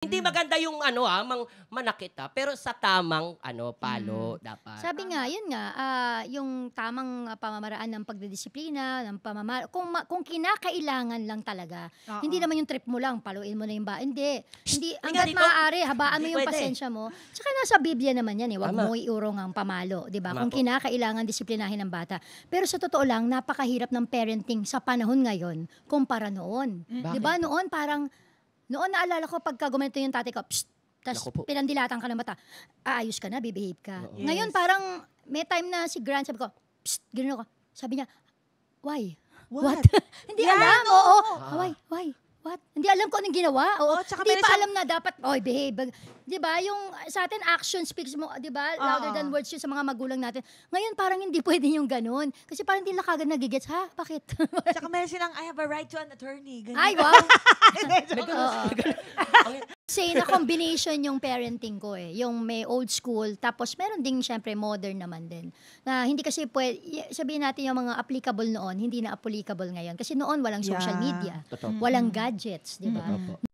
Hindi maganda yung ano manakit pero sa tamang palo dapat. Sabi nga, yun nga, yung tamang pamamaraan ng pagdidisiplina, ng kung kinakailangan lang talaga. Hindi Oo. naman yung trip mo lang, paluin mo na yung ba. Hindi. Hindi, Halika hangga't dito. maaari, habaan mo Hindi yung pwede. pasensya mo. Tsaka nasa Biblia naman yan huwag Tama. mo iurong ang pamalo, di ba? Tama Kung po. kinakailangan disiplinahin ng bata. Pero sa totoo lang, napakahirap ng parenting sa panahon ngayon kumpara noon. Di ba? Noon naalala ko pagka gumanito yung tatay ko, psst, tas Naku po. pinandilatan ka ng mata, aayos ka na, bibehave ka. Oo. Ngayon Yes. parang may time na si Grant, sabi ko, psst, gano'n ko. Sabi niya, why? What? Hindi Yan, alam, oo. oo. Ah. Why? What? Hindi alam ko anong ginawa. Oo. Oo, tsaka Hindi meron pa siyang- alam na dapat, behave. Di ba? Yung sa atin, action speaks mo, di ba? Louder than words yun sa mga magulang natin. Ngayon, parang hindi pwede yung ganun. Kasi parang hindi na kagad nagigets, ha? Bakit? Tsaka meron silang, I have a right to an attorney. Ganyan. Ay, wow! Oo. Say na combination yung parenting ko yung may old school, tapos meron ding syempre modern naman din. Na hindi kasi sabihin natin yung mga applicable noon, hindi na applicable ngayon. Kasi noon walang social Yeah. media, Totoo. walang gadgets, di ba? Totoo po.